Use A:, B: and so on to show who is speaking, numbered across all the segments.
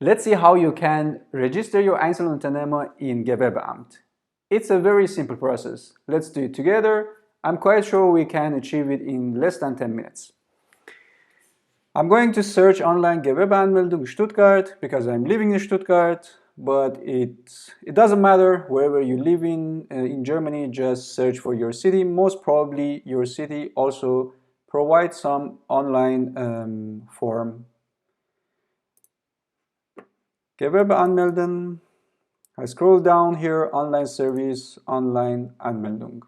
A: Let's see how you can register your Einzelunternehmer in Gewerbeamt. It's a very simple process. Let's do it together. I'm quite sure we can achieve it in less than 10 minutes. I'm going to search online Gewerbeanmeldung Stuttgart because I'm living in Stuttgart, but it doesn't matter wherever you live in Germany, just search for your city. Most probably your city also provides some online form. Gewerbe anmelden. I scroll down here, online service, online Anmeldung.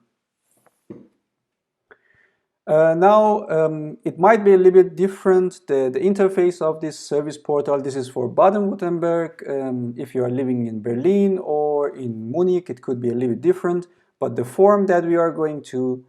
A: Now, it might be a little bit different, the interface of this service portal. This is for Baden-Württemberg. If you are living in Berlin or in Munich, it could be a little bit different. But the form that we are going to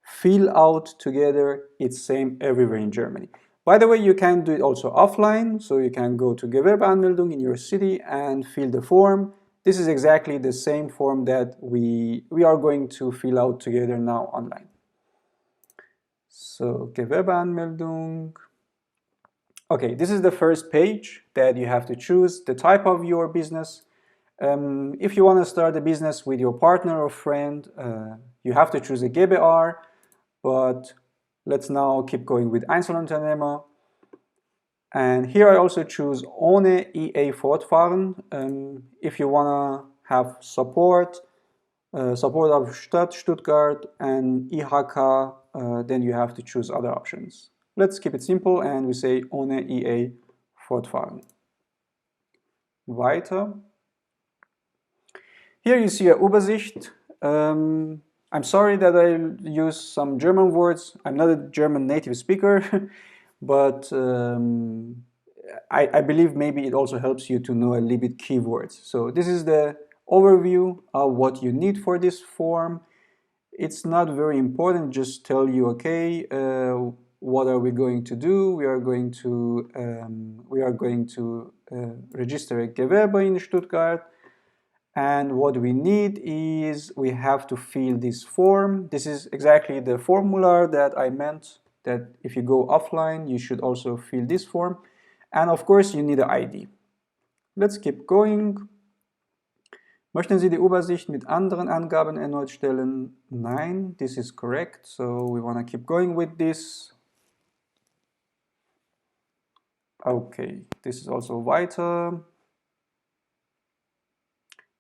A: fill out together, it's same everywhere in Germany. By the way, you can do it also offline, so you can go to Gewerbeanmeldung in your city and fill the form. This is exactly the same form that we are going to fill out together now online. So, Gewerbeanmeldung. Okay, this is the first page that you have to choose, the type of your business. If you want to start a business with your partner or friend, you have to choose a GbR, but let's now keep going with Einzelunternehmer. And here I also choose ohne EA fortfahren. If you want to have support of Stadt Stuttgart and IHK, then you have to choose other options. Let's keep it simple and we say ohne EA fortfahren. Weiter. Here you see a Übersicht. I'm sorry that I use some German words. I'm not a German native speaker, but I believe maybe it also helps you to know a little bit keywords. So this is the overview of what you need for this form. It's not very important, just tell you, okay, what are we going to do? We are going to register a Gewerbe in Stuttgart. And what we need is we have to fill this form. This is exactly the formula that I meant, that if you go offline, you should also fill this form. And of course, you need an ID. Let's keep going. Möchten Sie die Übersicht mit anderen Angaben erneut stellen? Nein, this is correct. So we want to keep going with this. Okay, this is also weiter.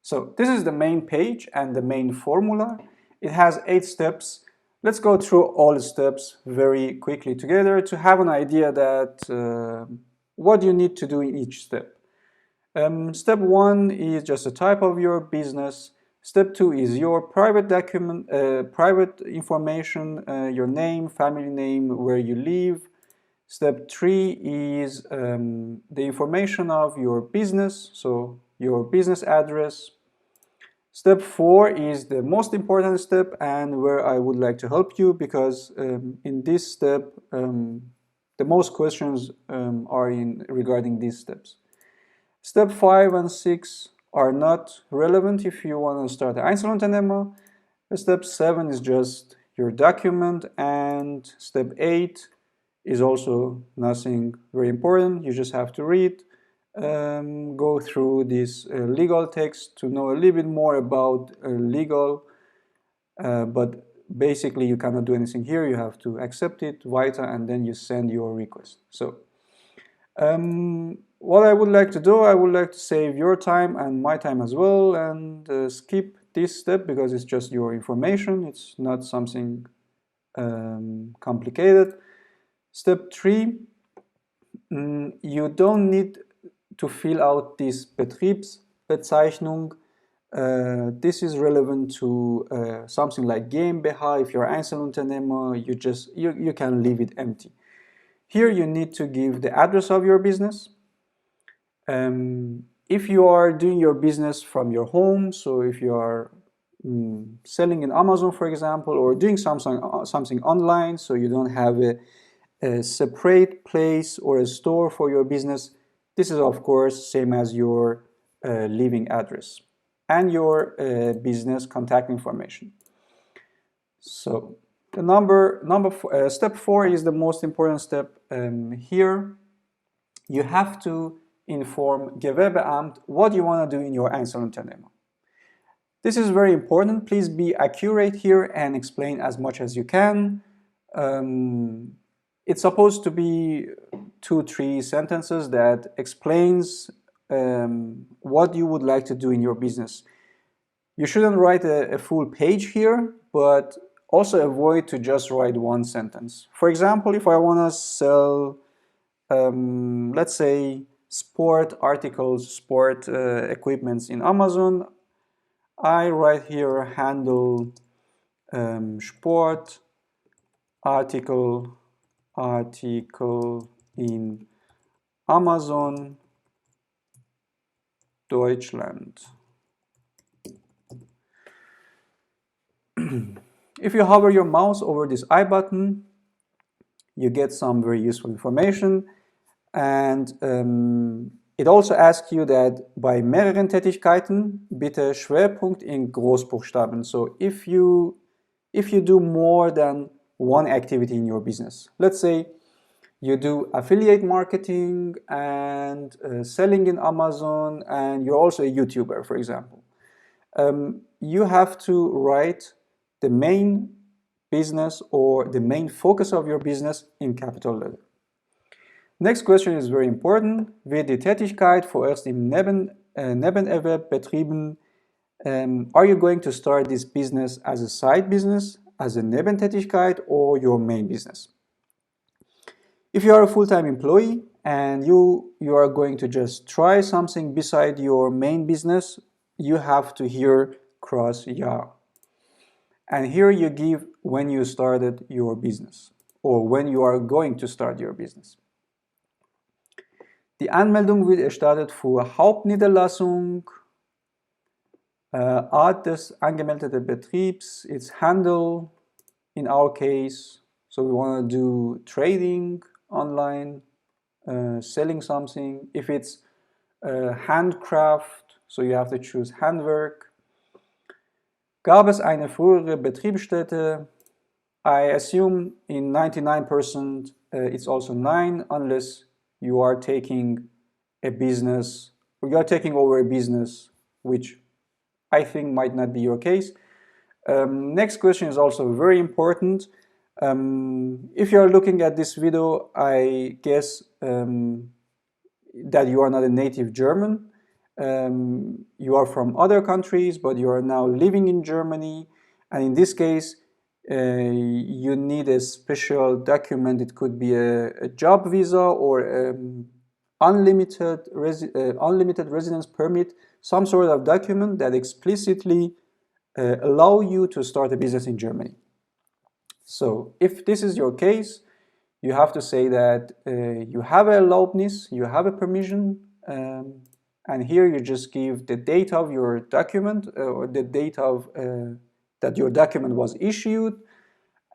A: So this is the main page and the main formula. It has 8 steps. Let's go through all the steps very quickly together to have an idea that what you need to do in each step. Step 1 is just the type of your business. Step 2 is your private document, private information, your name, family name, where you live. Step 3 is the information of your business, so your business address. Step 4 is the most important step and where I would like to help you because in this step the most questions are regarding these steps. Step 5 and 6 are not relevant if you want to start the Einzelunternehmer. Step 7 is just your document, and step 8 is also nothing very important. You just have to read, go through this legal text to know a little bit more about legal, but basically you cannot do anything here. You have to accept it, weiter, and then you send your request. So what I would like to do, I would like to save your time and my time as well and skip this step because it's just your information. It's not something complicated. Step 3, you don't need to fill out this Betriebsbezeichnung. This is relevant to something like GmbH. If you're Einzelunternehmer, you can leave it empty. Here you need to give the address of your business. If you are doing your business from your home, so if you are selling in Amazon, for example, or doing something online, so you don't have a separate place or a store for your business, this is of course same as your living address and your business contact information. So the step 4 is the most important step here. You have to inform Gewerbeamt what you want to do in your Einzelunternehmer. This is very important. Please be accurate here and explain as much as you can. It's supposed to be 2-3 sentences that explains what you would like to do in your business. You shouldn't write a full page here, but also avoid to just write one sentence. For example, if I want to sell, let's say, sport articles, sport equipments in Amazon, I write here handle Sport article in Amazon Deutschland. If you hover your mouse over this I button, you get some very useful information, and it also asks you that bei mehreren Tätigkeiten bitte Schwerpunkt in Großbuchstaben. So if you do more than one activity in your business, let's say you do affiliate marketing and selling in Amazon, and you're also a YouTuber, for example, you have to write the main business or the main focus of your business in capital letter. Next question is very important. Wird die Tätigkeit vorerst im Nebenerwerb betrieben? Are you going to start this business as a side business, as a Nebentätigkeit, or your main business? If you are a full-time employee and you are going to just try something beside your main business, you have to here cross Ja. And here you give when you started your business or when you are going to start your business. Die Anmeldung wird erstattet für Hauptniederlassung, Art des angemeldeten Betriebs, its handle, in our case, so we want to do trading online, selling something. If it's handcraft, so you have to choose Handwerk. Gab es eine frühere Betriebsstätte? I assume in 99% it's also 9, unless you are taking a business, or you are taking over a business, which I think might not be your case. Next question is also very important. If you are looking at this video, I guess that you are not a native German. You are from other countries, but you are now living in Germany, and in this case you need a special document. It could be a job visa or unlimited residence permit, some sort of document that explicitly allow you to start a business in Germany. So if this is your case, you have to say that you have a Erlaubnis, you have a permission, and here you just give the date of your document or the date of that your document was issued,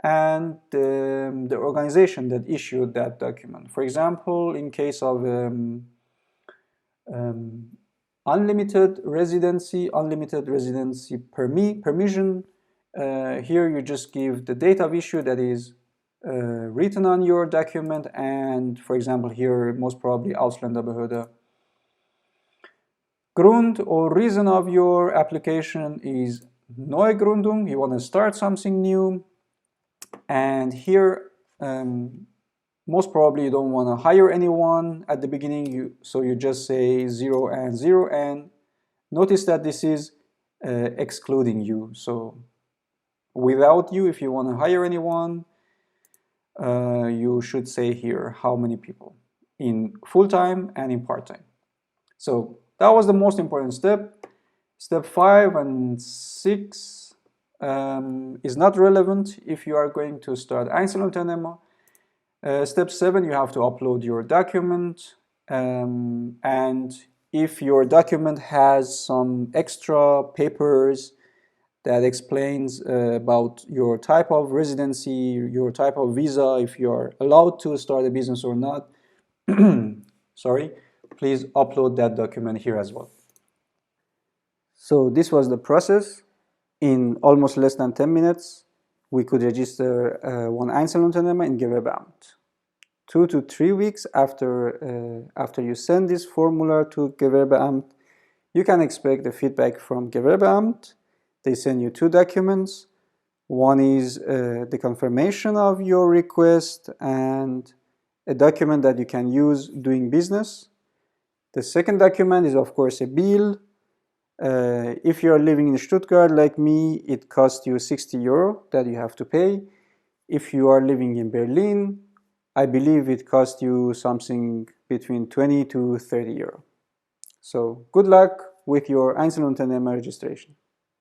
A: and the organization that issued that document. For example, in case of unlimited residency permission, here you just give the date of issue that is written on your document, and for example here most probably Ausländerbehörde. Grund or reason of your application is Neugründung, you want to start something new, and here most probably you don't want to hire anyone at the beginning, so you just say 0 and 0, and notice that this is excluding you, so without you, if you want to hire anyone, you should say here how many people in full-time and in part-time. So that was the most important step. Step 5 and 6 is not relevant if you are going to start Einzelunternehmer. Step 7, you have to upload your document, and if your document has some extra papers that explains about your type of residency, your type of visa, if you are allowed to start a business or not, sorry, please upload that document here as well. So this was the process. In almost less than 10 minutes, we could register one Einzelunternehmer in Gewerbeamt. 2 to 3 weeks after you send this formula to Gewerbeamt, you can expect the feedback from Gewerbeamt. They send you 2 documents. One is the confirmation of your request and a document that you can use doing business. The second document is of course a bill. If you are living in Stuttgart like me, it costs you 60 euro that you have to pay. If you are living in Berlin, I believe it costs you something between 20 to 30 euro. So good luck with your Einzelunternehmer registration.